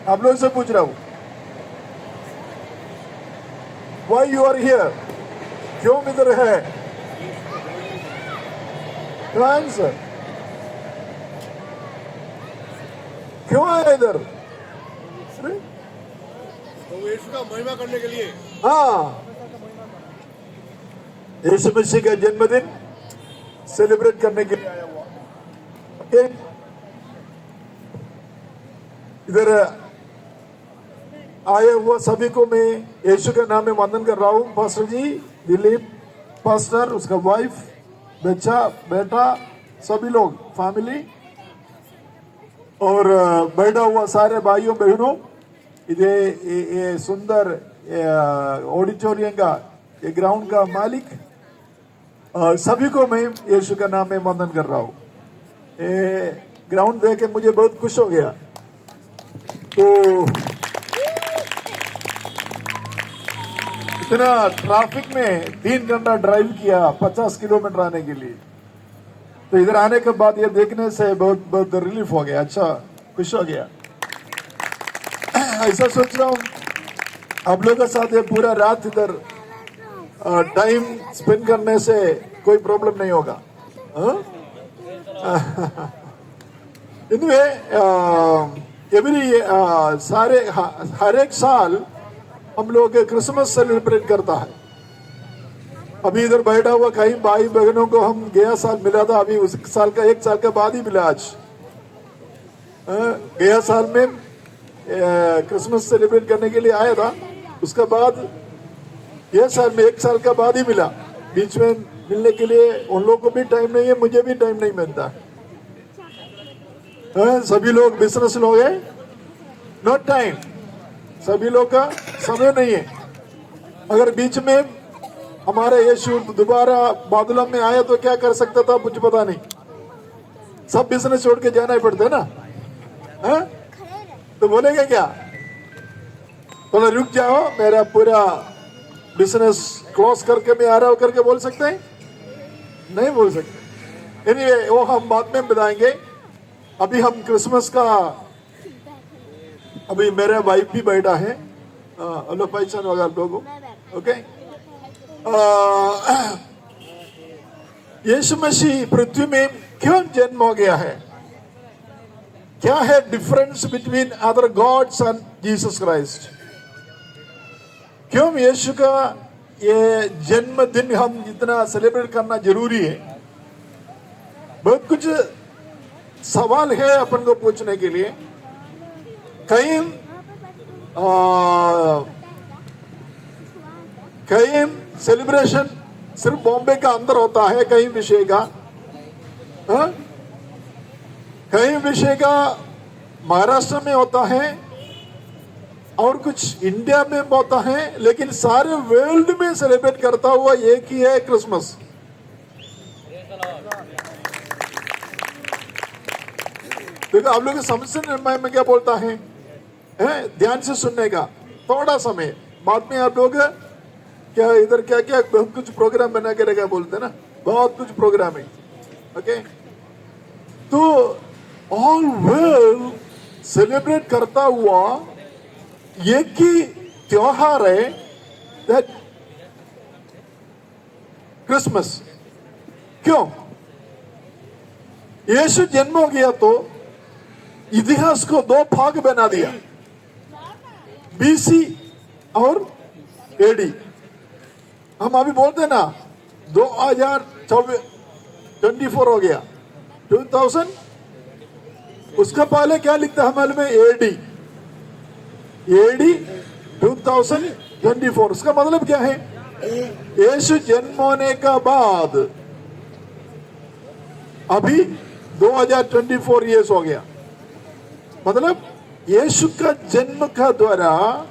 आप लोग से पूछ रहा हूं, वाई यू आर हियर, क्यों इधर है? आंसर, क्यों आया इधर? तो यीशु का महिमा करने के लिए। हाँ, यीशु मसीह का जन्मदिन सेलिब्रेट करने के लिए आया हुआ। ओके, इधर आए हुआ सभी को मैं यीशु के नाम में वंदन कर रहा हूँ। पास्टर जी, दिलीप पास्टर, उसका वाइफ, बच्चा, बेटा, सभी लोग, फैमिली, और बैठा हुआ सारे भाइयों बहनों, ये सुंदर ऑडिटोरियम का, ये ग्राउंड का मालिक, सभी को मैं यीशु का नाम में वंदन कर रहा हूँ। ये ग्राउंड देख के मुझे बहुत खुश हो गया। तो इतना ट्रैफिक में 3 घंटा ड्राइव किया 50 किलोमीटर आने के लिए, तो इधर आने के बाद ये देखने से बहुत बहुत रिलीफ हो गया, अच्छा खुश हो गया। ऐसा सोच रहा हूँ आप लोगों के साथ ये पूरा रात इधर टाइम स्पेंड करने से कोई प्रॉब्लम नहीं होगा। एवरी सारे हर एक साल हम लोग क्रिसमस सेलिब्रेट करता है। अभी इधर बैठा हुआ कई भाई बहनों को हम गया साल मिला था, अभी उस साल का 1 साल के बाद ही मिला आज। गया साल में क्रिसमस सेलिब्रेट करने के लिए आया था, उसके बाद यह साल में 1 साल का बाद ही मिला। बीच में मिलने के लिए उन लोगों को भी टाइम नहीं है, मुझे भी टाइम नहीं मिलता। सभी लोग बिजनेस लोग हैं, नॉट टाइम, सभी लोग का समय नहीं है। अगर बीच में हमारे यीशु दोबारा बादलों में आया तो क्या कर सकता था मुझे पता नहीं, सब बिजनेस छोड़ के जाना ही पड़ता है ना। है? तो बोलेगा क्या, थोड़ा रुक जाओ, मेरा पूरा बिजनेस क्लोज करके मैं आ रहा हूं करके बोल सकते हैं? नहीं बोल सकते। एनीवे, वो हम बाद में बताएंगे। अभी हम क्रिसमस का, अभी मेरा वाइफ भी बैठा है, हेलो पहचान होगा आप लोगों को। ओके, यीशु मसीह पृथ्वी में क्यों जन्म हो गया है? क्या है difference between other gods and Jesus Christ? क्यों यीशु का ये जन्मदिन हम इतना सेलिब्रेट करना जरूरी है? बहुत कुछ सवाल है अपन को पूछने के लिए। कई सेलिब्रेशन सिर्फ बॉम्बे का अंदर होता है, कई विषय का, कई विषय का महाराष्ट्र में होता है और कुछ इंडिया में होता है, लेकिन सारे वर्ल्ड में सेलिब्रेट करता हुआ एक ही है, क्रिसमस। देखो आप लोग समझते मैं क्या बोलता है, ध्यान से सुनने का थोड़ा समय, बाद में आप लोग क्या इधर क्या क्या बहुत कुछ प्रोग्राम बना के रखा बोलते ना, बहुत कुछ प्रोग्राम है। ओके, तो ऑल वर्ल्ड सेलिब्रेट करता हुआ एक ही त्योहार है, दैट क्रिसमस। क्यों? यीशु जन्म हो गया तो इतिहास को 2 भाग बना दिया, बीसी और एडी। हम अभी बोलते ना 2024 हो गया, 2000, उसका पहले क्या लिखता है हमारे में? एडी 2024। उसका मतलब क्या है? यीशु जन्म होने का बाद अभी 2024 ईयर्स हो गया। मतलब यीशु का जन्म का द्वारा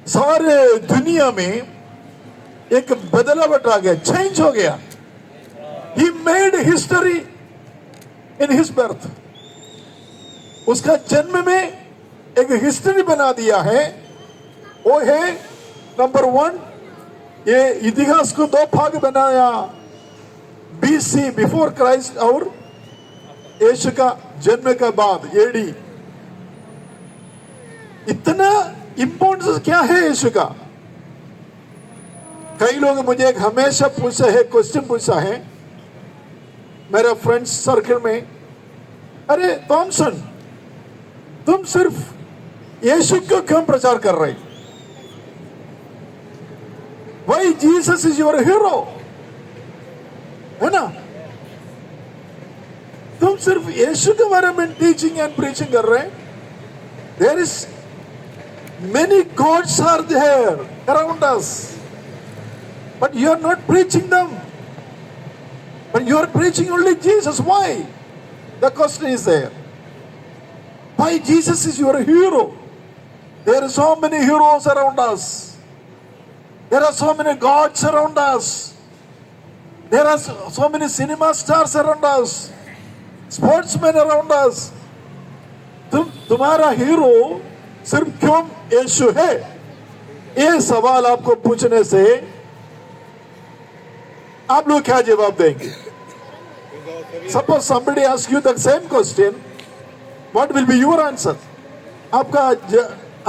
सारे दुनिया में एक बदलावट आ गया, चेंज हो गया। He made history in his birth. उसका जन्म में एक हिस्ट्री बना दिया है। वो है नंबर 1, ये इतिहास को 2 भाग बनाया, बीसी बिफोर क्राइस्ट और यीशु का जन्म के बाद एडी। इतना इंपॉर्टेंस क्या है यीशु का? कई लोग मुझे एक हमेशा पूछा है, क्वेश्चन पूछा है मेरा फ्रेंड्स सर्कल में, अरे थॉमसन, तुम सिर्फ यीशु को क्यों प्रचार कर रहे? Why Jesus is your hero? है ना? तुम सिर्फ यीशु के बारे में टीचिंग एंड प्रीचिंग कर रहे हैं. There is many gods are there around us, but you are not preaching them. But you are preaching only Jesus. Why? The question is there. Why Jesus is your hero? There are so many heroes around us. There are so many gods around us. There are so many cinema stars around us. Sportsmen around us. तुम्हारा hero सिर्फ क्यों यीशु है? ये सवाल आपको पूछने से आप लोग क्या जवाब देंगे? Suppose somebody asks you the same question, what will be your answer? आपका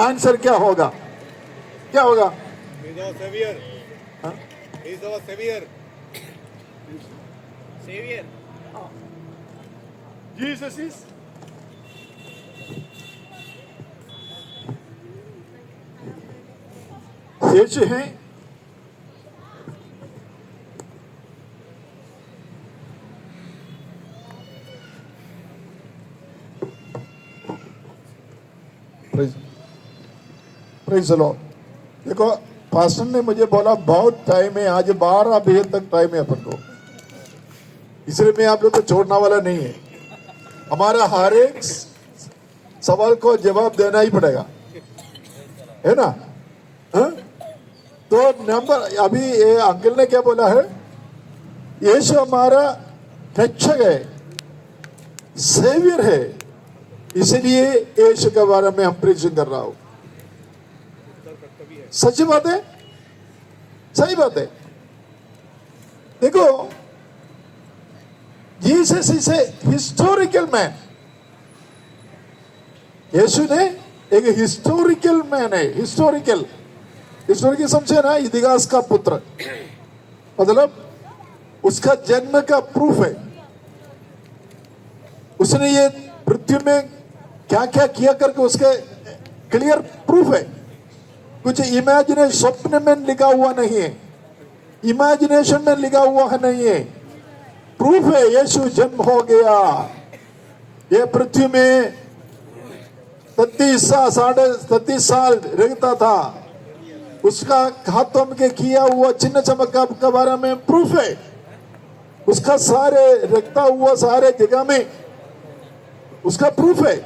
आंसर क्या होगा? क्या होगा? He's our savior. Huh? He's our savior. Savior. Jesus is यीशु है. Praise the Lord. देखो, पास्टर ने मुझे बोला बहुत टाइम है, आज 12 बजे तक टाइम है अपन को, इसलिए मैं आप लोग को छोड़ने वाला नहीं है. हमारा हर एक सवाल को जवाब देना ही पड़ेगा, है ना? हा? तो नंबर अभी ये अंकल ने क्या बोला है, यीशु हमारा रक्षक है, सेवियर है, इसलिए यीशु के बारे में हम प्रीचिंग कर रहा हूं. सच्ची बात है, सही बात है. देखो, Jesus is a historical man. Yishu ने एक हिस्टोरिकल मैन है. हिस्टोरिकल समझे ना, इतिहास का पुत्र, मतलब उसका जन्म का प्रूफ है. उसने ये पृथ्वी में क्या क्या किया करके उसके क्लियर प्रूफ है. कुछ इमेजिनेशन, स्वप्न में लिखा हुआ नहीं है, इमेजिनेशन में लिखा हुआ है नहीं है, प्रूफ है. यीशु जन्म हो गया, ये पृथ्वी में 33 साल रहता था, उसका हाथों में किया हुआ चिन्ह चमत्कार के बारे में प्रूफ है. उसका सारे रखता हुआ सारे जगह में उसका प्रूफ है.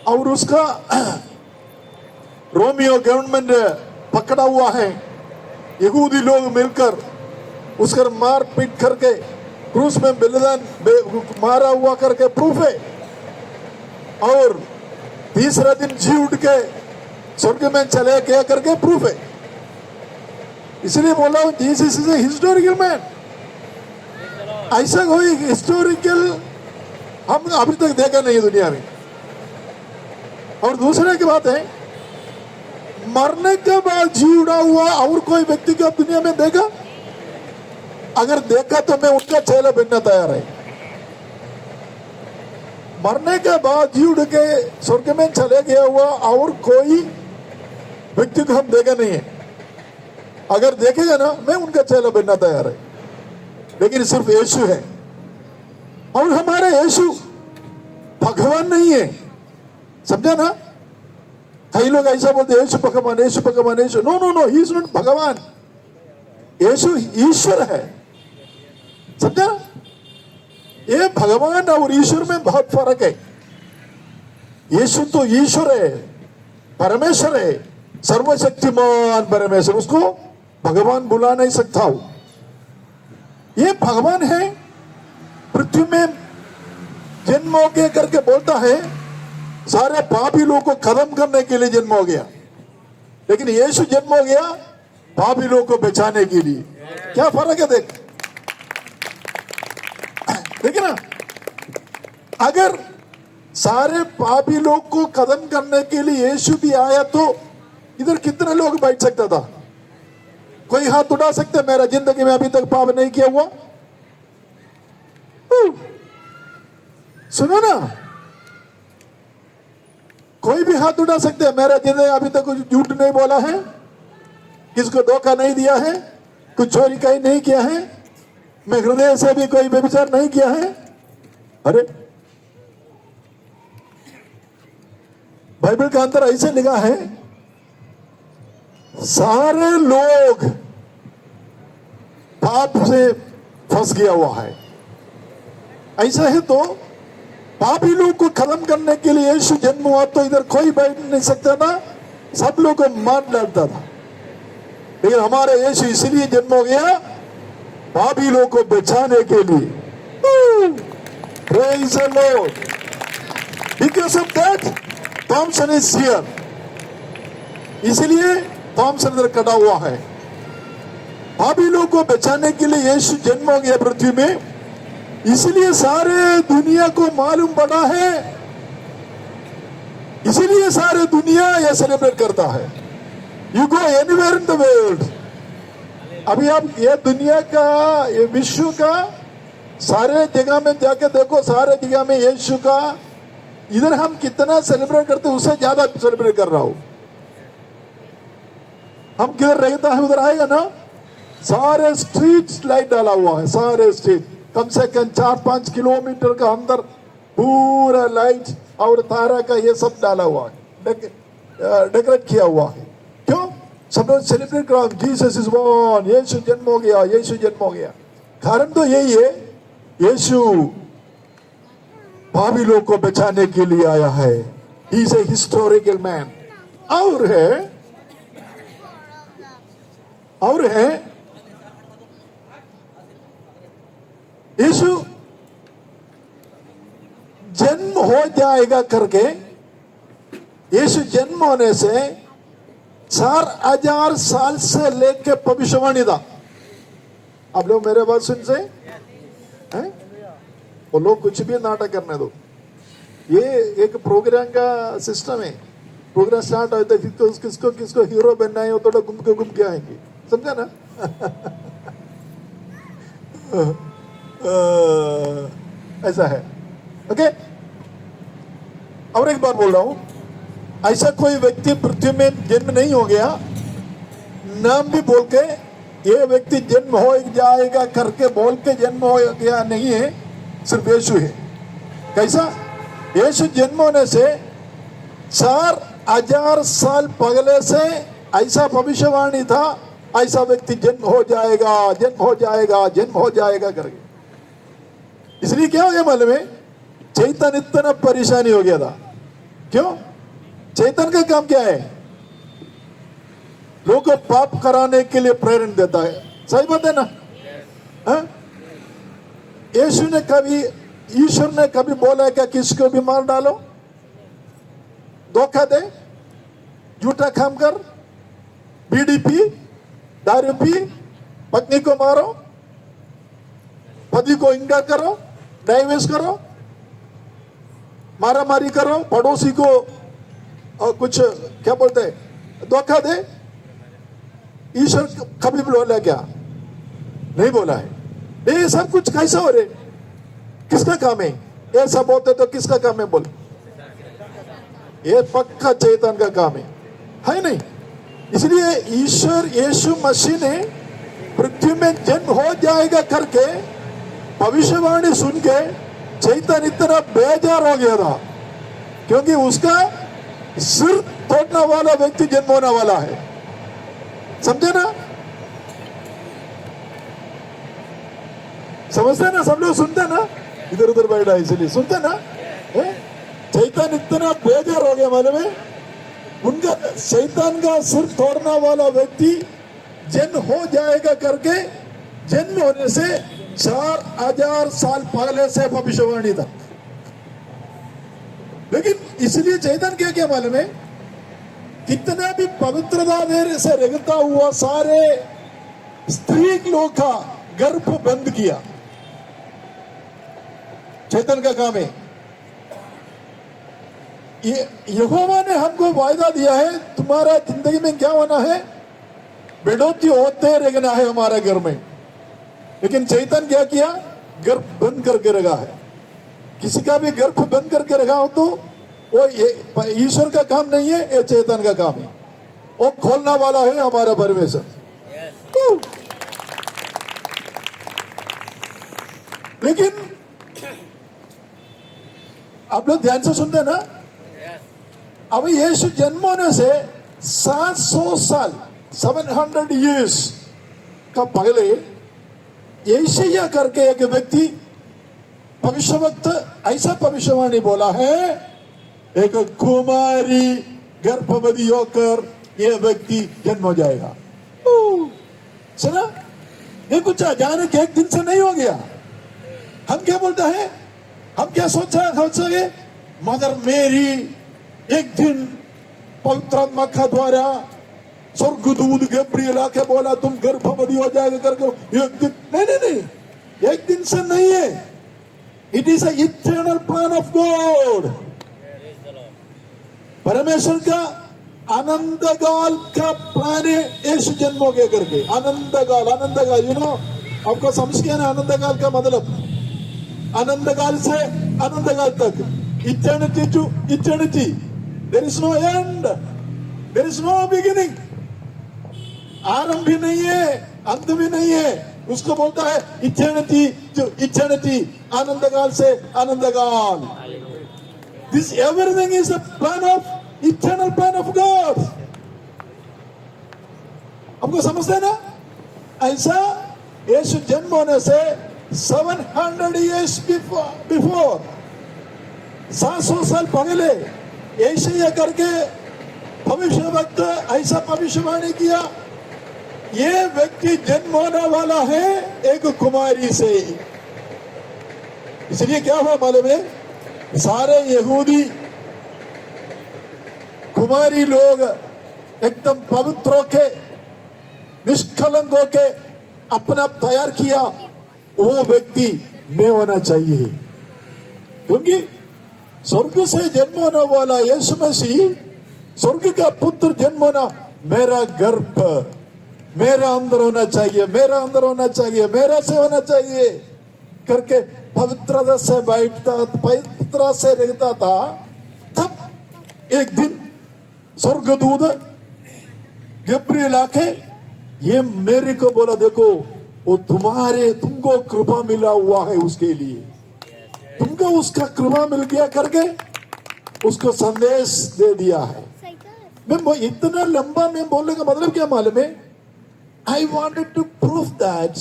और उसका रोमियो गवर्नमेंट पकड़ा हुआ है, यहूदी लोग मिलकर उसका मार पीट करके क्रूस में बलिदान मारा हुआ करके प्रूफ है. और तीसरा दिन जी उठ के स्वर्ग में चले गया करके प्रूफ है. इसलिए बोला हूं, Jesus is a historical man. ऐसा कोई हिस्टोरिकल हम अभी तक देखा नहीं दुनिया में. और दूसरे की बात है, मरने के बाद जी उड़ा हुआ और कोई व्यक्ति को दुनिया में देखा? अगर देखा तो मैं उनका चेला बनना तैयार है. मरने के बाद जी उड़ के स्वर्ग में चले गया हुआ और कोई व्यक्ति को हम देखा नहीं है. अगर देखेगा ना, मैं उनका चेला बनना तैयार है. लेकिन सिर्फ यीशु है. और हमारा यीशु भगवान नहीं है, समझा ना? कई लोग ऐसा बोलते हैं, यीशु भगवान, यीशु भगवान, Yishu. No no no, he is not भगवान. यीशु ईश्वर है, समझा? ये भगवान और ईश्वर में बहुत फर्क है. यीशु तो ईश्वर है, परमेश्वर है, सर्वशक्तिमान परमेश्वर, उसको भगवान बुला नहीं सकता हूं. ये भगवान है, पृथ्वी में जन्म हो गया करके बोलता है, सारे पापी लोगों को खत्म करने के लिए जन्म हो गया. लेकिन यीशु जन्म हो गया पापी लोगों को बचाने के लिए. क्या फर्क है? देखिए ना, अगर सारे पापी लोग को खत्म करने के लिए यीशु भी आया, तो इधर कितने लोग बैठ सकता था? कोई हाथ उठा सकते मेरा जिंदगी में अभी तक पाप नहीं किया हुआ? सुनो ना, कोई भी हाथ उठा सकते हैं मेरा जिंदगी अभी तक कुछ झूठ नहीं बोला है, किसको धोखा नहीं दिया है, कुछ चोरी कहीं नहीं किया है, मैं हृदय से भी कोई व्यभिचार नहीं किया है। अरे बाइबल का अंदर ऐसे लिखा है, सारे लोग पाप से फंस गया हुआ है। ऐसा है तो पापी लोग को खत्म करने के लिए यीशु जन्म हुआ, तो इधर कोई बैठ नहीं सकता था, सब लोग को मार डालता था। लेकिन हमारा यीशु इसलिए जन्म हो गया पापी लोग को बचाने के लिए। Praise the Lord. Because of that, Thomson is here. इसलिए थॉमसन इधर खड़ा हुआ है। पापी लोग को बचाने के लिए यीशु जन्म हो गया पृथ्वी में, इसलिए सारे दुनिया को मालूम पड़ा है, इसीलिए सारे दुनिया यह सेलिब्रेट करता है। You go anywhere in the world, अभी आप ये दुनिया का, ये विश्व का सारे जगह में जाके देखो, सारे जगह में यीशु का, इधर हम कितना सेलिब्रेट करते हैं उससे ज्यादा सेलिब्रेट कर रहा हूं। हम किधर रहता है उधर आएगा ना, सारे स्ट्रीट लाइट डाला हुआ है, सारे स्ट्रीट कम से कम 4-5 किलोमीटर का अंदर पूरा लाइट और तारा का ये सब डाला हुआ है, डेकोरेट किया हुआ है। क्यों? सब लोग सेलिब्रेट करो, जीसस इज बॉर्न, यीशु जन्म हो गया, यीशु जन्म हो गया। कारण तो यही है, यीशु पापी लोग को बचाने के लिए आया है। He is a historical man. और है यीशु जन्म हो जाएगा करके, यीशु जन्म होने से 4000 साल से लेके भविष्यवाणी था। आप लोग मेरे बात सुन से हैं? वो लोग कुछ भी नाटक करने दो, ये एक प्रोग्राम का सिस्टम है। प्रोग्राम स्टार्ट होता है, किसको किसको हीरो बनना है, वो थोड़ा घूम के आएंगे, समझा ना? ऐसा है। ओके, और एक बार बोल रहा हूं, ऐसा कोई व्यक्ति पृथ्वी में जन्म नहीं हो गया, नाम भी बोल के ये व्यक्ति जन्म हो जाएगा करके बोल के जन्म हो गया नहीं है, सिर्फ यीशु है। कैसा? यीशु जन्म होने से 4000 साल पहले से ऐसा भविष्यवाणी था, ऐसा व्यक्ति जन्म हो जाएगा, जन्म हो जाएगा, जन्म हो जाएगा करके। इसलिए क्या हो गया मालूम है? चैतन इतना परेशानी हो गया था। क्यों? चैतन का काम क्या है? लोगों को पाप कराने के लिए प्रेरणा देता है। सही बात है ना? ईश्वर ने कभी बोला क्या किसको भी मार डालो, धोखा दे, झूठा काम कर, बीड़ी पी, दारू पी, पत्नी को मारो, पति को इंकार करो, डाइवोर्स करो, मारा मारी करो, पड़ोसी को कुछ क्या बोलते हैं, धोखा दे? ईश्वर कभी बोला क्या? नहीं बोला है। ये सब कुछ कैसा हो रहे? किसका काम है? ये सब होते तो किसका काम है? बोल, ये पक्का चैतन का काम है नहीं? इसलिए ईश्वर यीशु मसीह ने पृथ्वी में जन्म हो जाएगा करके भविष्यवाणी सुन के चैतन इतना बेजार हो गया था, क्योंकि उसका सिर तोड़ने वाला व्यक्ति जन्म होने वाला है। समझे ना? समझते ना? सब लोग सुनते ना? इधर उधर बैठा इसलिए सुनते ना? चैतन इतना बेजार हो गया मालूम है? उनका शैतान का सिर तोड़ने वाला व्यक्ति जन्म हो जाएगा करके जन्म होने से 4000 साल पहले से भविष्यवाणी था। लेकिन इसलिए चैतन क्या क्या मालूम है? कितना भी पवित्रता से रगता हुआ सारे स्त्री लोग का गर्भ बंद किया। चैतन का काम है। ये यहोवा ने हमको वायदा दिया है, तुम्हारा जिंदगी में क्या होना है, बढ़ोतरी होते रहना है हमारे घर में। लेकिन चैतन क्या किया, घर बंद करके रखा है। किसी का भी घर को बंद करके रखा हो तो वो ईश्वर का काम नहीं है, ये चैतन का काम है। वो खोलना वाला है हमारा परमेश्वर। लेकिन आप लोग ध्यान से सुनते ना, अब यीशु जन्म होने से 700 साल 700 years का पहले यशायाह करके एक व्यक्ति भविष्यवक्त ऐसा भविष्यवाणी बोला है, एक कुमारी गर्भवती होकर यह व्यक्ति जन्म हो जाएगा। सुना, ये कुछ अचानक एक दिन से नहीं हो गया। हम क्या बोलते हैं, हम क्या सोचोगे, मदर मेरी एक दिन पवित्र आत्मा का द्वारा स्वर्गदूत गब्रिएल आके बोला तुम गर्भवती हो जाएगा करके, एक दिन नहीं, एक दिन से नहीं है। It is a eternal plan of God. परमेश्वर का आनंदकाल का प्लान है यीशु जन्म हो गया करके। आनंदकाल यू नो, आपको समझ गया ना आनंदकाल का मतलब? आनंदकाल से आनंदकाल तक, eternity to eternity, there is no end, there is no beginning. आरंभ भी नहीं है, अंत भी नहीं है, उसको बोलता है इटर्निटी टू इटर्निटी, आनंदकाल से आनंदकाल। This everything is the plan of eternal plan of God. आपको समझते हैं ना? ऐसा यीशु जन्म होने से 700 years बिफोर 700 साल पहले यशायाह करके भविष्य वक्त ऐसा भविष्यवाणी किया, ये व्यक्ति जन्म होने वाला है एक कुमारी से। इसलिए क्या हुआ मालूम है, सारे यहूदी कुमारी लोग एकदम पवित्र होके निष्कलंक होके अपना तैयार किया, वो व्यक्ति नहीं होना चाहिए। क्योंकि स्वर्ग से जन्म होने वाला यीशु मसीह, स्वर्ग का पुत्र जन्म होना, मेरा गर्भ मेरा अंदर होना चाहिए, मेरा अंदर होना चाहिए, मेरा से होना चाहिए करके पवित्रता से बैठता, पवित्रता से रहता था। तब एक दिन स्वर्गदूत गब्रिएल आके ये मेरे को बोला, देखो वो तुमको कृपा मिला हुआ है, उसके लिए तुमको उसका कृपा मिल गया करके उसको संदेश दे दिया है। मैं इतना लंबा मैं बोलने का मतलब क्या मालूम है, I wanted to prove that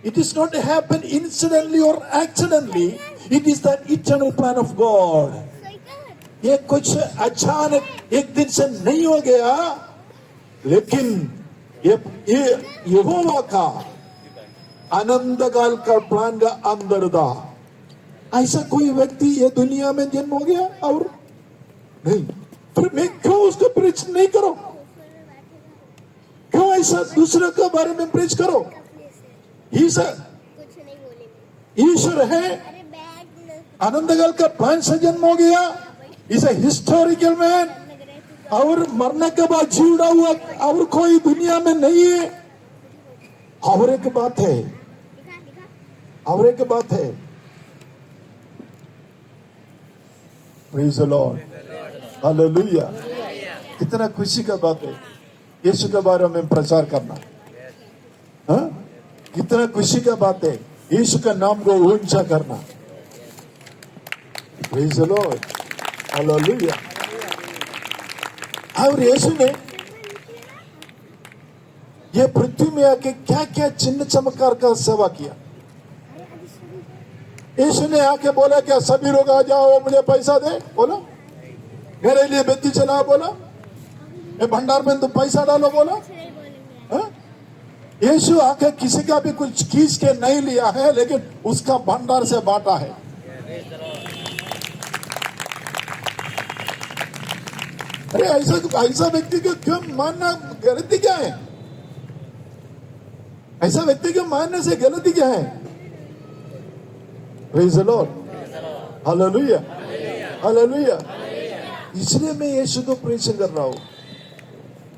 it is not happen incidentally or accidentally, it is the eternal plan of God. ये कुछ अचानक एक दिन से नहीं हो गया, लेकिन ये यहोवा का आनंदकाल का प्लान का अंदर था। ऐसा कोई व्यक्ति ये दुनिया में जन्म हो गया और नहीं, फिर मैं क्यों उसको प्रीच नहीं करो, क्यों ऐसा दूसरे के बारे में प्रीच करो? ईश्वर है, आनंदकाल का प्लान से जन्म हो गया, इज ए हिस्टोरिकल मैन, और मरने के बाद जीवड़ा हुआ और कोई दुनिया में नहीं है। और एक बात है, और एक बात है, प्रेज द लॉर्ड, हालेलुया। कितना खुशी का बात है यीशु के बारे में प्रचार करना, हाँ? कितना खुशी का बात है यीशु का नाम को ऊंचा करना। Praise the Lord, hallelujah. और यीशु ने ये पृथ्वी में आके क्या क्या चिन्ह चमत्कार का सेवा किया। यीशु ने आके बोला क्या सभी लोग आ जाओ मुझे पैसा दे, बोला मेरे लिए बत्ती चलाओ, बोला ये भंडार में तुम पैसा डालो, बोला। यीशु आके किसी का भी कुछ खींच के नहीं लिया है, लेकिन उसका भंडार से बांटा है। अरे ऐसा व्यक्ति को क्यों मानना, गलती क्या है? ऐसा व्यक्ति को मानने से गलती क्या है? Praise the Lord, hallelujah, hallelujah. इसलिए मैं यीशु को प्रेज़ कर रहा हूं,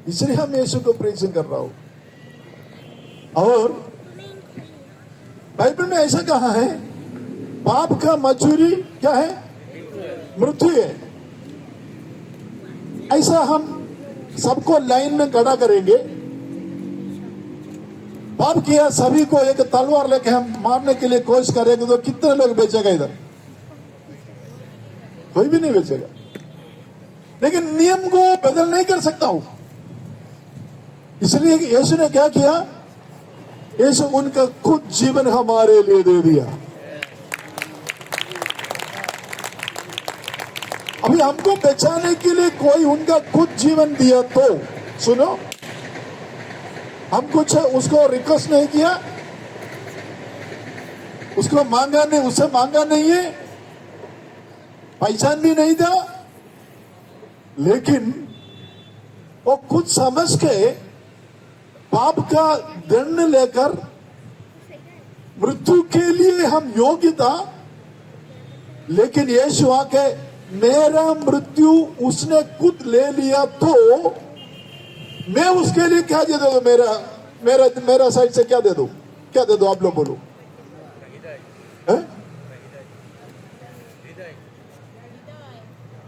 इसलिए हम यीशु को प्रेज़ कर रहा हूं। और बाइबल में ऐसा कहा है, पाप का मजूरी क्या है? मृत्यु है। ऐसा हम सबको लाइन में खड़ा करेंगे, पाप किया सभी को एक तलवार लेके हम मारने के लिए कोशिश करेंगे तो कितने लोग बेचेगा? इधर कोई भी नहीं बेचेगा। लेकिन नियम को बदल नहीं कर सकता हूं, इसलिए यीशु ने क्या किया? यीशु उनका खुद जीवन हमारे लिए दे दिया। अभी हमको बचाने के लिए कोई उनका खुद जीवन दिया तो सुनो, हम कुछ उसको रिक्वेस्ट नहीं किया, उसको मांगा नहीं, उससे मांगा नहीं है, पहचान भी नहीं था, लेकिन वो खुद समझ के पाप का दंड लेकर मृत्यु के लिए हम योग्य था। लेकिन यीशु आके मेरा मृत्यु उसने खुद ले लिया तो मैं उसके लिए क्या दे दूं? मेरा साइड से क्या दे दूं? क्या दे दूं? आप लोग बोलो।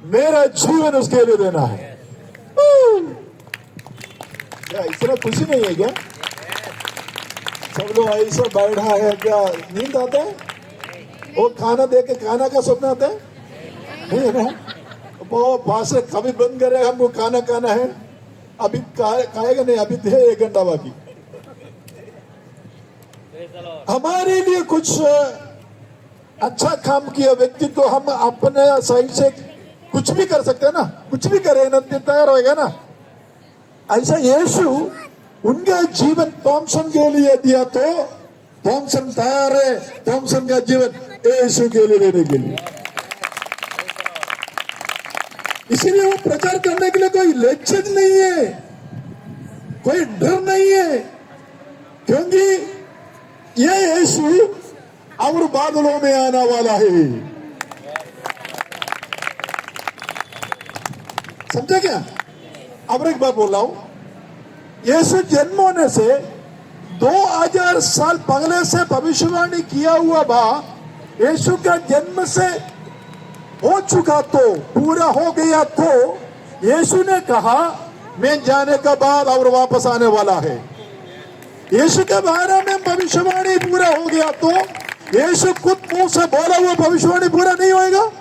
मेरा जीवन उसके लिए देना है। क्या इतना खुशी नहीं है क्या? सब लोग ऐसा बैठा है, क्या नींद आता है? वो खाना दे के खाना का सपना आता है? नहीं है ना? वो पास से कभी बंद करेगा, हमको खाना खाना है, अभी खाएगा नहीं, अभी थे 1 घंटा बाकी। हमारे लिए कुछ अच्छा काम किया व्यक्ति को हम अपने साइड से कुछ भी कर सकते हैं ना, कुछ भी करे ना, तैयार होएगा ना। ऐसा यीशु उनका जीवन थॉमसन के लिए दिया तो थॉमसन तैयार है थॉमसन का जीवन यीशु के लिए देने के लिए। इसीलिए वो प्रचार करने के लिए कोई लज्जत नहीं है, कोई डर नहीं है, क्योंकि ये यीशु और बादलों में आने वाला है। समझा क्या? अब एक बार बोल रहा हूं, यीशु जन्म होने से 2000 साल पहले से भविष्यवाणी किया हुआ बा, यीशु का जन्म से हो चुका तो पूरा हो गया तो यीशु ने कहा मैं जाने का बाद और वापस आने वाला है। यीशु के बारे में भविष्यवाणी पूरा हो गया तो यीशु खुद मुंह से बोला हुआ भविष्यवाणी पूरा नहीं होएगा?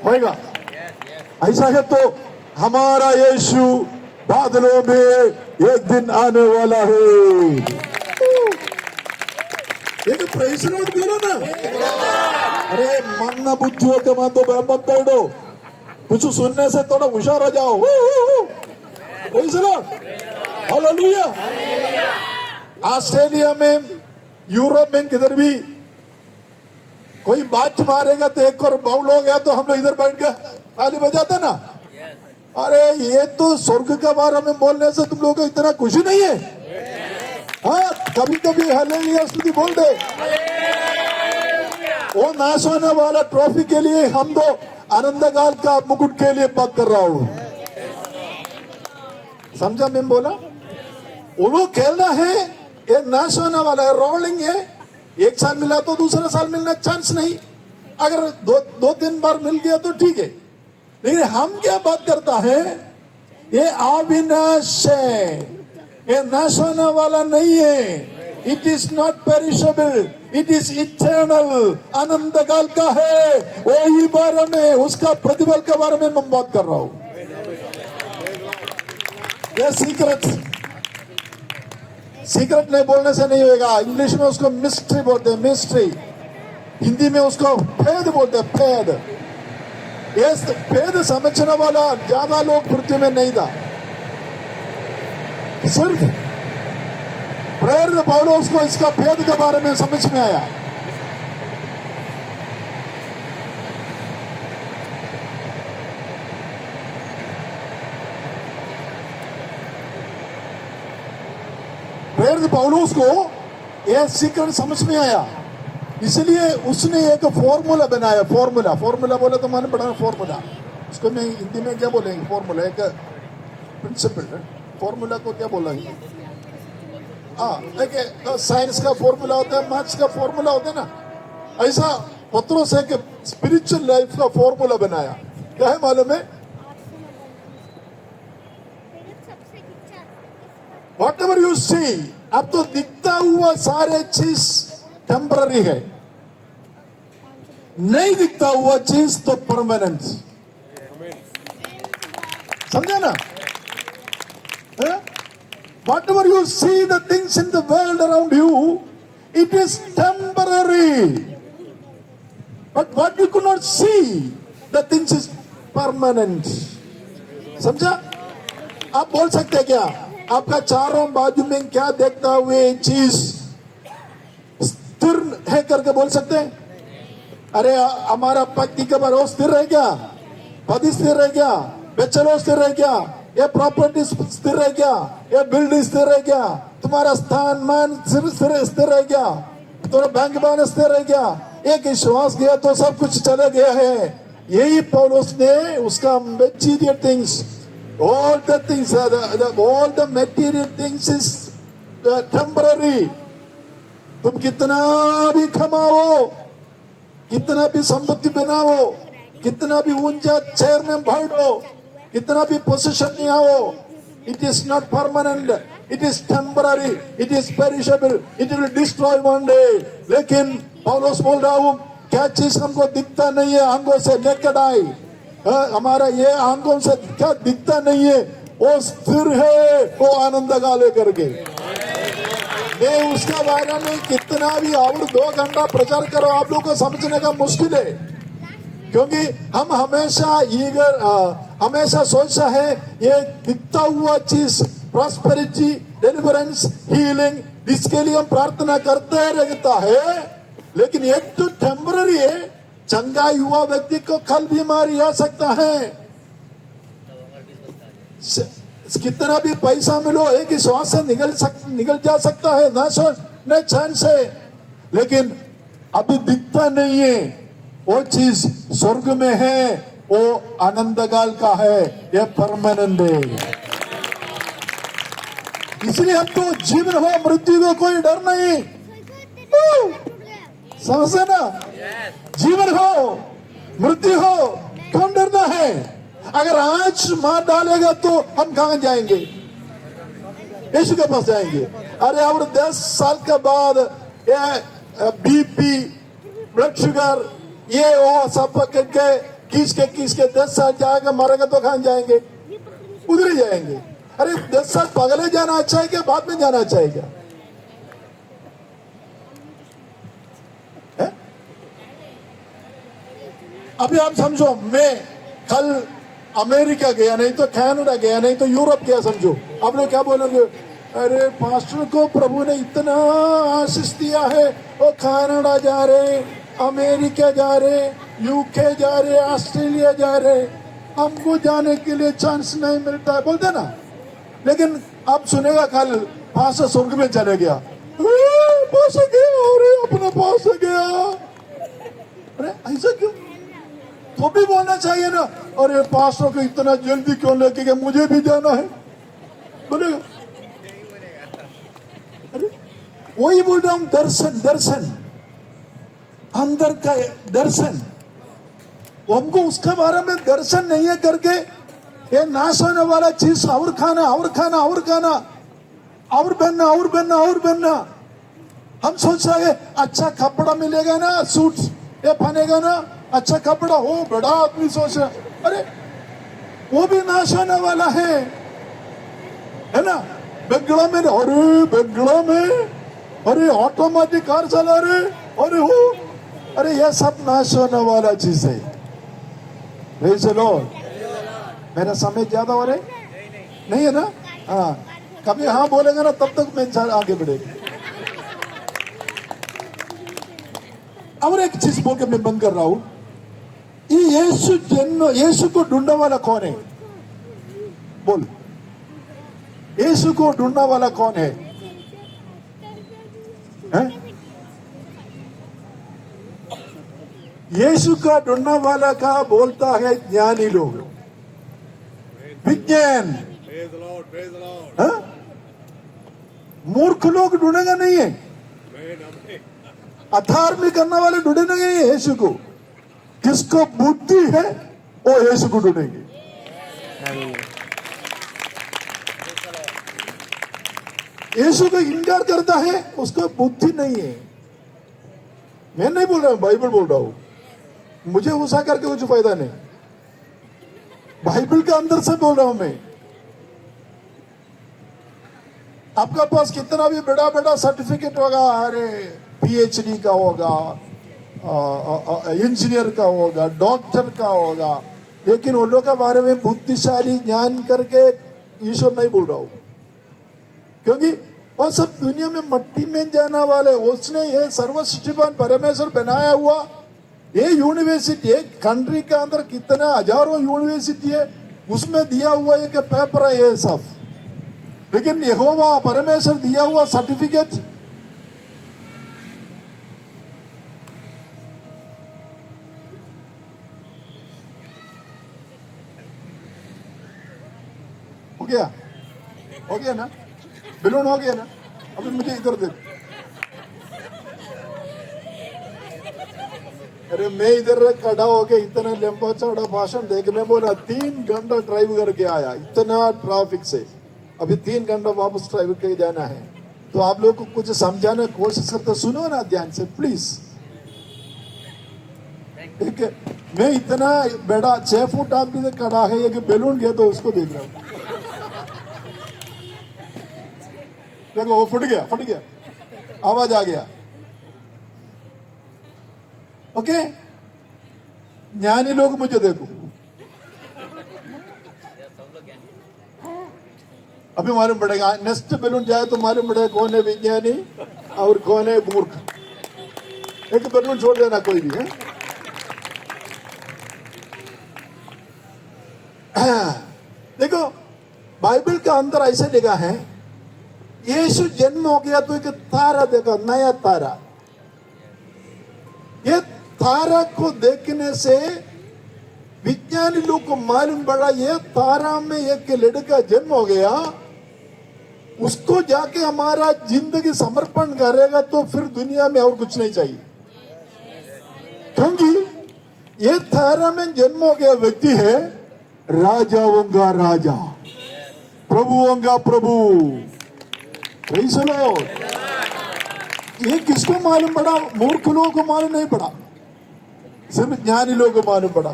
होएगा। ऐसा है तो हमारा यीशु बादलों में एक दिन आने वाला है। एक प्रेज़ लॉर्ड बोलो ना। अरे मानना बुद्धू के मान तो मत बैठो, कुछ सुनने से थोड़ा होशियार हो जाओ। Praise Lord, hallelujah. ऑस्ट्रेलिया में, यूरोप में, किधर भी कोई बात मारेगा तो एक और बाउल हो गया तो हम लोग इधर बैठ के ताली बजाते ना। अरे ये तो स्वर्ग के बारे में बोलने से तुम लोगों को इतना खुशी नहीं है? हाँ, कभी कभी हालेलुया स्तुति बोल दे। वो नाश होने वाला ट्रॉफी के लिए हम तो आनंदकाल का मुकुट के लिए बात कर रहा हूं। समझा मैं बोला? वो लोग खेलना है, ये नाश होने वाला है, रोलिंग है। एक साल मिला तो दूसरा साल मिलना चांस नहीं, अगर दो तीन बार मिल गया तो ठीक है। लेकिन हम क्या बात करता है? ये अविनाश है, ये नाश होने वाला नहीं है। It is not perishable, it is eternal, अनंत काल का है। वही बारे में, उसका प्रतिफल के बारे में मैं बात कर रहा हूं। ये सीक्रेट नहीं बोलने से नहीं होगा। इंग्लिश में उसको मिस्ट्री बोलते हैं, मिस्ट्री। हिंदी में उसको भेद बोलते हैं, भेद। ये भेद समझने वाला ज्यादा लोग पृथ्वी में नहीं था। सिर्फ प्रेरित पौलुस को इसका भेद के बारे में समझ में आया। प्रेरित पौलुस को यह सीक्रेट समझ में आया। इसलिए उसने एक फॉर्मूला बनाया, फॉर्मूला, फॉर्मूला बोले तो मैंने पढ़ा फॉर्मूला, उसको मैं हिंदी में क्या बोलेंगे, फॉर्मूला एक प्रिंसिपल, फॉर्मूला को क्या बोलेंगे? हाँ, देखिए साइंस का फॉर्मूला होता है, मैथ्स का फॉर्मूला होता है ना, ऐसा पत्रोस एक स्पिरिचुअल लाइफ का फॉर्मूला बनाया। क्या है मालूम है? वॉट एवर यू सी, अब तो दिखता हुआ सारे चीज टेम्पररी है, नहीं दिखता हुआ चीज तो परमानेंट। समझे ना? What ever you see the things in the world around you, it is temporary, but what you could not see the things is permanent. समझा? आप बोल सकते हैं क्या आपका चारों बाजू में क्या देखता हुए चीज स्थिर है करके बोल सकते हैं? अरे हमारा पति का बार स्थिर है क्या? पति स्थिर है क्या? बेचलो स्थिर है क्या? ये प्रॉपर्टी स्थिर है क्या? ये बिल्डिंग स्थिर है क्या? तुम्हारा स्थान मान स्थिर है क्या? तुम्हारा बैंक बैलेंस स्थिर है क्या? एक विश्वास गया तो सब कुछ चले गया है। यही पौलुस ने उसका material things, all the things, all the material things is temporary। तुम कितना भी कमाओ, कितना भी संपत्ति बनाओ, कितना भी ऊंचा चेयर में बैठो, कितना भी पोजीशन में आओ, it is not permanent, it is temporary, it is perishable, it will destroy one day। लेकिन पौलुस बोल रहा हूं, क्या चीज हमको दिखता नहीं है आंखों से, नेकेड आई, हमारा ये आंखों से क्या दिखता नहीं है, वो स्थिर है, वो आनंद का लेकर के। मैं उसके बारे में कितना भी और 2 घंटा प्रचार करो, आप लोगों को समझने का मुश्किल है, क्योंकि हम हमेशा सोचता है ये दिखता हुआ चीज, प्रॉस्पेरिटी, डिलीवरेंस, हीलिंग, इसके लिए हम प्रार्थना करते रहता है, लेकिन ये तो टेम्पररी है। चंगा युवा व्यक्ति को कल बीमारी आ सकता है, कितना भी पैसा मिलो एक ही श्वास से निकल जा सकता है, न चैन से, लेकिन अभी दिखता नहीं है। वो चीज स्वर्ग में है, वो आनंद काल का है, ये परमानेंट है। इसलिए हमको जीवन हो मृत्यु को कोई डर नहीं, समझे ना? जीवन हो मृत्यु हो, कौन डरना है? अगर आज मार डालेगा तो हम कहां जाएंगे? यीशु के पास जाएंगे। अरे और 10 साल के बाद ये बीपी, ब्लड शुगर, ये वो सब पकड़ के किस के 10 साल जाएगा, मरेगा तो कहां जाएंगे? उधर ही जाएंगे। अरे 10 साल पगले जाना अच्छा है क्या बाद में जाना अच्छा है क्या? अभी आप समझो, मैं कल अमेरिका गया, नहीं तो कनाडा गया, नहीं तो यूरोप गया, समझो आप लोग क्या बोलेंगे? अरे पास्टर को प्रभु ने इतना आशीष दिया है, वो कनाडा जा रहे, अमेरिका जा रहे, यूके जा रहे, ऑस्ट्रेलिया जा रहे, हमको जाने के लिए चांस नहीं मिलता है, बोलते ना। लेकिन आप सुनेगा कल पास्टर स्वर्ग में चले गया, पास गया, अरे अपने पास गया। अरे ऐसा क्यों? तो भी बोलना चाहिए ना, अरे पास्टर को इतना जल्दी क्यों लेके गया, मुझे भी जाना है, बोलेगा। अरे वही बोल रहा हूं, दर्शन, दर्शन, अंदर का दर्शन। हमको उसके बारे में दर्शन नहीं है करके ये नाश होने वाला चीज और खाना, और खाना, और खाना, और पहनना, और पहनना, और पहनना। हम सोच रहे हैं अच्छा कपड़ा मिलेगा ना, सूट ये पहनेगा ना, अच्छा कपड़ा हो, बड़ा आदमी सोच रहा, अरे वो भी नाश होने वाला है ना? बंगला में, अरे बंगला में, अरे ऑटोमेटिक कार चला रहे, अरे हो, अरे ये सब नाश होने वाला चीज है। Praise the Lord. मेरा समय ज्यादा हो रहा है नहीं है ना? हाँ, कभी हाँ बोलेगा ना तब तक मैं आगे बढ़ेगा। और एक चीज बोल के मैं बंद कर रहा हूं, यीशु को ढूंढने वाला कौन है? बोल, यीशु को ढूंढने वाला कौन है? यीशु का ढूंढने वाला का बोलता है ज्ञानी लोग, विज्ञान। Praise the Lord. Praise the Lord. हाँ? मूर्ख लोग ढूंढेगा नहीं है, Amen. Amen. अधार्मिक करने वाले ढूंढेंगे नहीं यीशु को। जिसको बुद्धि है वो यीशु को ढूंढेंगे। यीशु को इनकार करता है, उसको बुद्धि नहीं है। मैं नहीं बोल रहा हूं, बाइबल बोल रहा हूं। मुझे गुस्सा करके कुछ फायदा नहीं, बाइबल के अंदर से बोल रहा हूं मैं। आपका पास कितना भी बड़ा बड़ा सर्टिफिकेट होगा, अरे पीएचडी का होगा, इंजीनियर का होगा, डॉक्टर का होगा, लेकिन उन लोगों के बारे में बुद्धिशाली ज्ञान करके ईश्वर नहीं बोल रहा हूं, क्योंकि वो सब दुनिया में मट्टी में जाने वाले। उसने ये सर्वशक्तिमान परमेश्वर बनाया हुआ ये यूनिवर्सिटी, एक कंट्री के अंदर कितना हजारों यूनिवर्सिटी है, उसमें दिया हुआ एक पेपर है ये सब। लेकिन यहोवा परमेश्वर दिया हुआ सर्टिफिकेट हो गया ना, बैलून हो गया ना। अभी मुझे इधर दे। अरे मैं इधर खड़ा होके इतना लंबा चौड़ा भाषण देखने बोला, 3 घंटा ड्राइव करके आया, इतना ट्रैफिक से। अभी 3 घंटा वापस ड्राइव करके जाना है, तो आप लोग को कुछ समझाने की कोशिश करते, सुनो ना ध्यान से प्लीज। ठीक है, मैं इतना बड़ा 6 फुट आप भी खड़ा है, एक बैलून गया तो उसको देख रहा हूं। देखो वो फट गया, आवाज आ गया। ओके, ज्ञानी लोग मुझे देखो, अभी मालूम पड़ेगा। नेक्स्ट बैलून जाए तो मालूम पड़ेगा कौन है विज्ञानी और कौन है मूर्ख। एक बैलून छोड़ देना कोई भी है। देखो बाइबल के अंदर ऐसे लिखा है, यीशु जन्म हो गया तो एक तारा देखा, नया तारा। ये तारा को देखने से विज्ञानी लोग को मालूम पड़ा, ये तारा में एक लड़का जन्म हो गया, उसको जाके हमारा जिंदगी समर्पण करेगा तो फिर दुनिया में और कुछ नहीं चाहिए। क्योंकि ये तारा में जन्म हो गया व्यक्ति है राजाओं का राजा, प्रभुओं का प्रभु। Praise the Lord। ये किसको मालूम पड़ा? मूर्ख लोगों को मालूम नहीं पड़ा, सिर्फ ज्ञानी लोगों को मालूम पड़ा।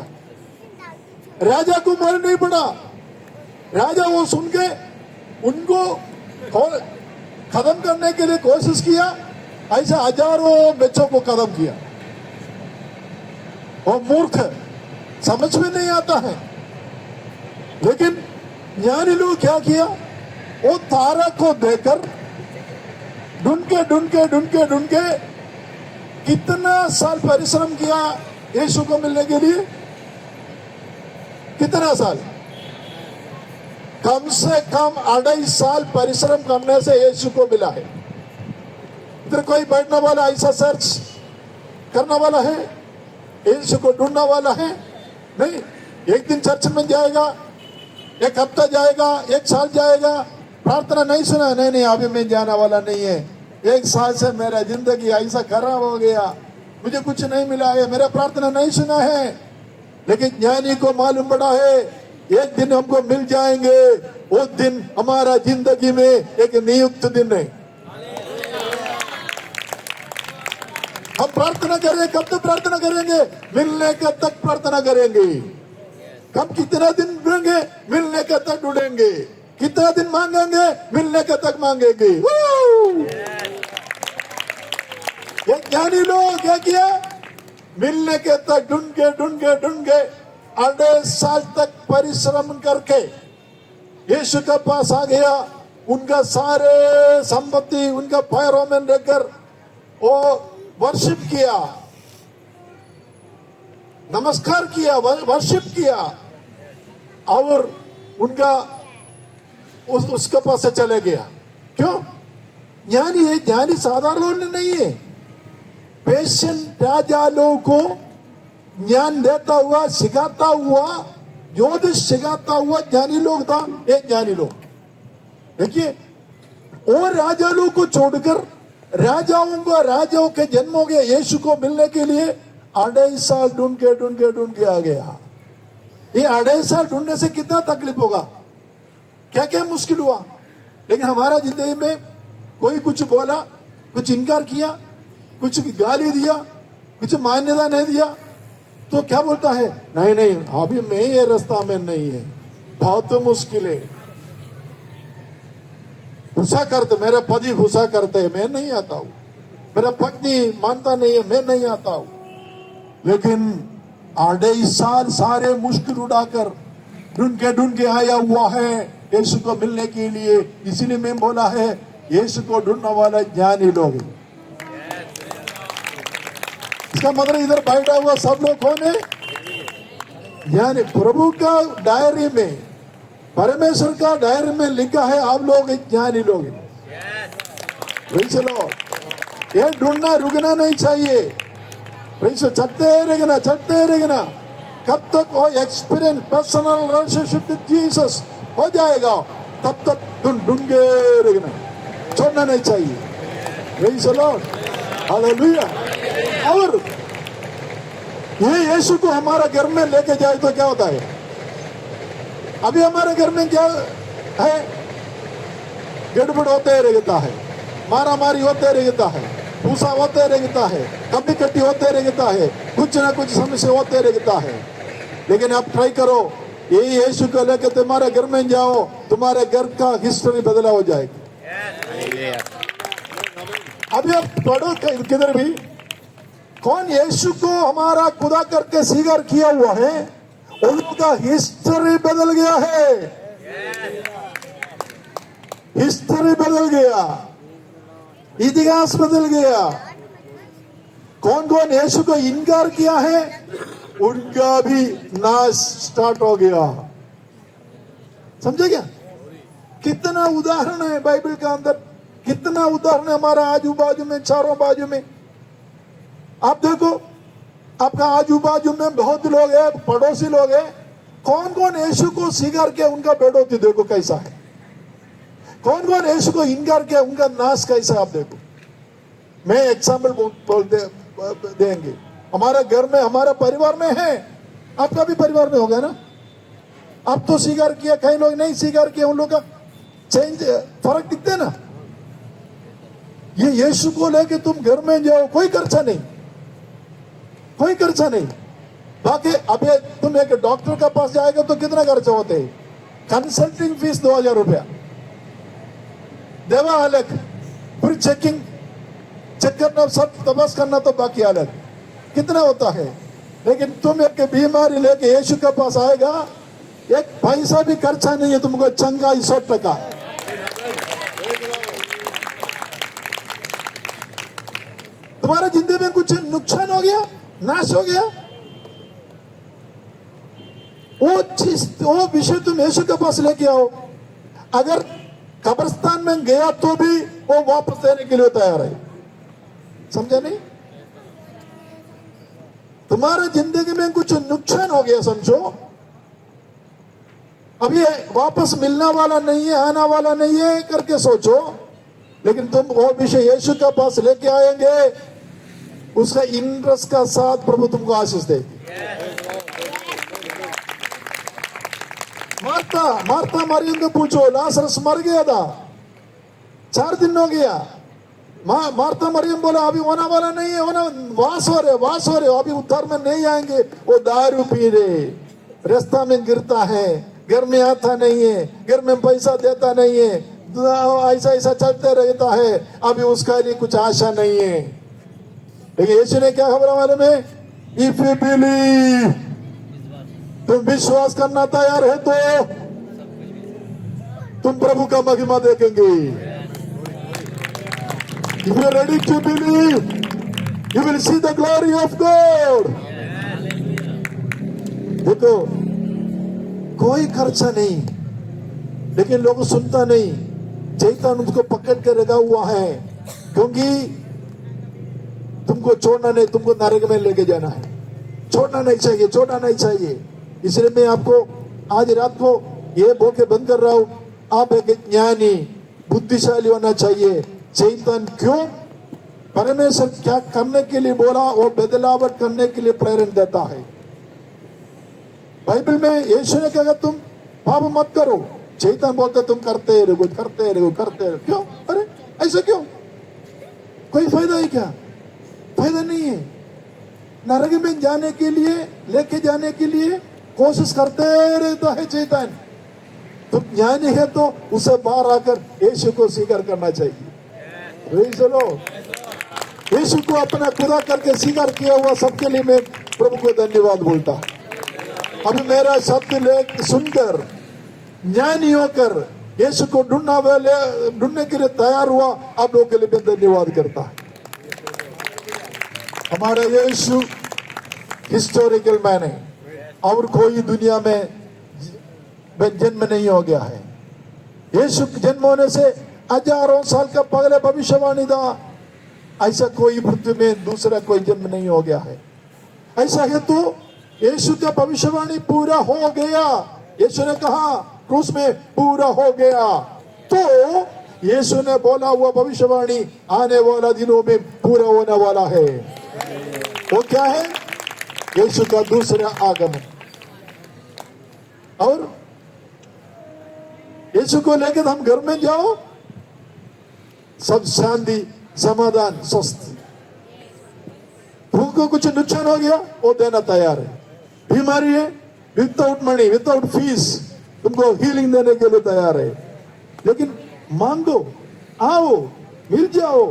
राजा को मालूम नहीं पड़ा। राजा वो सुन के उनको खत्म करने के लिए कोशिश किया, ऐसा हजारों बच्चों को खत्म किया। वो मूर्ख, समझ में नहीं आता है। लेकिन ज्ञानी लोग क्या किया, वो तारा को देखकर ढूंढ के कितना साल परिश्रम किया यीशु को मिलने के लिए। कितना साल? कम से कम 2.5 साल परिश्रम करने से यीशु को मिला है। इधर कोई बैठने वाला ऐसा सर्च करने वाला है, यीशु को ढूंढने वाला है? नहीं। एक दिन चर्च में जाएगा, एक हफ्ता जाएगा, 1 साल जाएगा, प्रार्थना नहीं सुना, नहीं अभी मैं जाने वाला नहीं है, 1 साल से मेरा जिंदगी ऐसा खराब हो गया, मुझे कुछ नहीं मिला है, मेरा प्रार्थना नहीं सुना है। लेकिन ज्ञानी को मालूम पड़ा है एक दिन हमको मिल जाएंगे, वो दिन हमारा जिंदगी में एक नियुक्त दिन है। हम प्रार्थना करें, कब तक प्रार्थना करेंगे? मिलने का तक प्रार्थना करेंगे। कब कितना दिन ढूंढेंगे? मिलने का तक ढूंढेंगे। कितना दिन मांगेंगे? मिलने का तक मांगेंगे। ये ज्ञानी लोग क्या किया? मिलने के तक ढूंढ के 2.5 साल तक परिश्रम करके यीशु के पास आ गया। उनका सारे संपत्ति उनका पैरों में रखकर वो वर्शिप किया, नमस्कार किया, वर्शिप किया और उनका उसके पास से चले गया। क्यों? ज्ञानी है, ज्ञानी साधारण नहीं है। पेशेंट राजा लोगों को ज्ञान देता हुआ, सिखाता हुआ, ज्योतिष सिखाता हुआ ज्ञानी लोग था। एक ज्ञानी लोग देखिए, और राजा लोग को छोड़कर राजाओं के जन्म हो गया यीशु को मिलने के लिए 2.5 साल ढूंढ के आ गया। ये 2.5 साल ढूंढने से कितना तकलीफ होगा, क्या क्या मुश्किल हुआ। लेकिन हमारा जिंदगी में कोई कुछ बोला, कुछ इनकार किया, कुछ गाली दिया, कुछ मान्यता नहीं दिया, तो क्या बोलता है, नहीं अभी मैं ये रास्ता में नहीं है, बहुत तो मुश्किल है। गुस्सा करते, मेरे पति गुस्सा करते हैं, मैं नहीं आता हूं। मेरा पत्नी मानता नहीं है, मैं नहीं आता हूं। लेकिन 2.5 साल सारे मुश्किल उड़ाकर ढूंढ के आया हुआ है यीशु को मिलने के लिए। इसीलिए मैं बोला है, यीशु को ढूंढने वाला ज्ञानी लोग। इसका मतलब इधर बैठा हुआ सब लोग कौन है? ज्ञानी। प्रभु का डायरी में, परमेश्वर का डायरी में लिखा है, आप लोग ज्ञानी लोग। चलो, ये ढूंढना रुकना नहीं चाहिए। चलते रहना। कब तक वो experience, personal relationship with Jesus हो जाएगा, तब तक तुम ढूंढे रहना, छोड़ना नहीं चाहिए। Praise the Lord, hallelujah. और ये यीशु को हमारा घर में लेके जाए तो क्या होता है? अभी हमारे घर में क्या है? गड़बड़ होते रहता है, मारा मारी होते रहता है, भूसा होते रहता है, कभी कट्टी होते रहता है, कुछ ना कुछ समस्या होते रहता है। लेकिन आप ट्राई करो, ये यीशु को लेकर तुम्हारे घर में जाओ, तुम्हारे घर का हिस्ट्री बदला हो जाएगी। अभी आप पढ़ो किधर भी, कौन यीशु को हमारा खुदा करके स्वीकार किया हुआ है, उनका हिस्ट्री बदल गया है। हिस्ट्री बदल गया, इतिहास बदल गया। कौन कौन यीशु को इनकार किया है, उनका भी नाश स्टार्ट हो गया। समझे क्या? कितना उदाहरण है बाइबल का अंदर, कितना उदाहरण है हमारा आजू बाजू में, चारों बाजू में। आप देखो, आपका आजू बाजू में बहुत लोग हैं, पड़ोसी लोग हैं, कौन कौन यीशु को स्वीकार किया, उनका बेड़ोती देखो कैसा है। कौन कौन यीशु को इनकार किया, उनका नाश कैसा है, आप देखो। मैं एग्जाम्पल देंगे। हमारे घर में, हमारे परिवार में है, आपका भी परिवार में होगा ना। आप तो स्वीकार किया, कई लोग नहीं स्वीकार किया, उन लोग का चेंज, फर्क दिखते है ना। ये यीशु को लेके तुम घर में जाओ, कोई खर्चा नहीं, कोई खर्चा नहीं। बाकी अभी तुम एक डॉक्टर के पास जाएगा तो कितना खर्चा होते है? कंसल्टिंग फीस 2000 रुपया, दवा अलग, फिर चेक करना, सब तपास करना तो बाकी अलग, कितना होता है। लेकिन तुम एक बीमारी लेके यीशु के पास आएगा, एक पैसा भी खर्चा नहीं है तुमको, चंगा 100%। तुम्हारा जिंदगी में कुछ नुकसान हो गया, नाश हो गया, वो चीज, वो विषय तुम यीशु के पास लेके आओ। अगर कब्रिस्तान में गया तो भी वो वापस देने के लिए तैयार है। समझा नहीं? तुम्हारे जिंदगी में कुछ नुकसान हो गया समझो, अब ये वापस मिलने वाला नहीं है, आना वाला नहीं है करके सोचो। लेकिन तुम वो विषय यीशु के पास लेके आएंगे, उसका इंटरेस्ट का साथ प्रभु तुमको आशीष देगी। मार्था मरियम को पूछो, लाजरस मर गया था, 4 दिन हो गया। मार्था मरियम बोला अभी होने वाला नहीं है, वास हो रहे, अभी उद्धार में नहीं आएंगे। वो दारू पी रहे, रास्ता में गिरता है, घर में आता नहीं है, घर में पैसा देता नहीं है, ऐसा चलते रहता है, अभी उसका लिए कुछ आशा नहीं है। लेकिन यीशु ने क्या खबर हमारे में, इफ यू बिलीव, तुम विश्वास करना तैयार है तो तुम प्रभु का महिमा देखेंगे। If you are ready to believe, you will see the glory of God. देखो, कोई खर्चा नहीं, लेकिन लोग सुनता नहीं। शैतान उसको पकड़ के रखा हुआ है, क्योंकि तुमको छोड़ना नहीं, तुमको नरक में लेके जाना है। छोड़ना नहीं चाहिए, छोड़ना नहीं चाहिए। इसलिए मैं आपको आज रात को ये बोल के बंद कर रहा हूं, आप एक ज्ञानी बुद्धिशाली होना चाहिए। शैतान क्यों परमेश्वर क्या करने के लिए बोला वो बदलावट करने के लिए प्रेरणा देता है। बाइबल में यीशु ने कहा तुम पाप मत करो, शैतान बोलता तुम करते रहो करते रहो करते रहो। क्यों? अरे ऐसा क्यों? कोई फायदा है क्या? फायदा नहीं है। नरक में जाने के लिए, लेके जाने के लिए कोशिश करते रहता है शैतान। तो ज्ञानी है तो उसे बाहर आकर यीशु को स्वीकार करना चाहिए। चलो यीशु को अपना खुदा करके स्वीकार किया हुआ सबके लिए मैं प्रभु को धन्यवाद बोलता। अभी मेरा शब्द लेख सुनकर ज्ञानी होकर यीशु को ढूंढने के लिए तैयार हुआ, आप लोगों के लिए मैं धन्यवाद करता। हमारा यीशु हिस्टोरिकल मैन है और कोई दुनिया में जन्म नहीं हो गया है। यीशु जन्म होने से हजारों साल का पहले भविष्यवाणी था। ऐसा कोई पृथ्वी में दूसरा कोई जन्म नहीं हो गया है। ऐसा है तो यीशु का भविष्यवाणी पूरा हो गया। यीशु ने कहा क्रूस में पूरा हो गया, तो यीशु ने बोला हुआ भविष्यवाणी आने वाला दिनों में पूरा होने वाला है। वो क्या है? यीशु का दूसरा आगमन। और यीशु को लेकर हम घर में जाओ, सब शांति समाधान स्वस्थ। भूख को कुछ नुकसान हो गया वो देना तैयार है। बीमारी है विदाउट मनी विदाउट फीस तुमको हीलिंग देने के लिए तैयार है। लेकिन मांगो, आओ, मिल जाओ।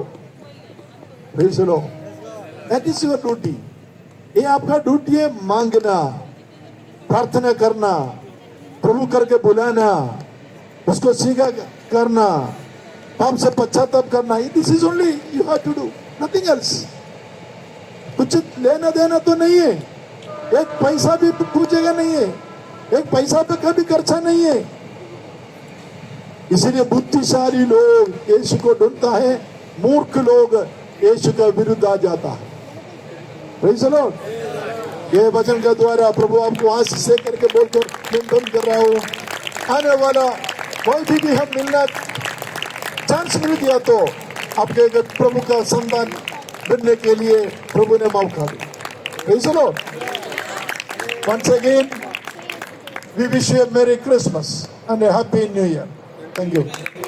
लो दैट इज योर ड्यूटी। ये आपका ड्यूटी है, मांगना, प्रार्थना करना, प्रभु करके बुलाना, उसको स्वीकार करना, पाप से पश्चाताप करना। This is only you have to do, nothing else. कुछ लेना देना तो नहीं है, एक पैसा भी पूछेगा नहीं है, एक पैसा पे कभी खर्चा नहीं है। इसलिए बुद्धिशाली लोग यीशु को ढूंढता है, मूर्ख लोग यीशु का विरुद्ध आ जाता है। Praise the Lord. ये वचन के द्वारा प्रभु आपको आशीष से करके बोलकर मैं बंद कर रहा हूँ। आने वाला कोई भी हम मिलना चांस मिल दिया तो आपके प्रभु का संतान बनने के लिए प्रभु ने मौका दिया। Praise the Lord. Once again, we wish you a Merry Christmas and a Happy New Year. Thank you.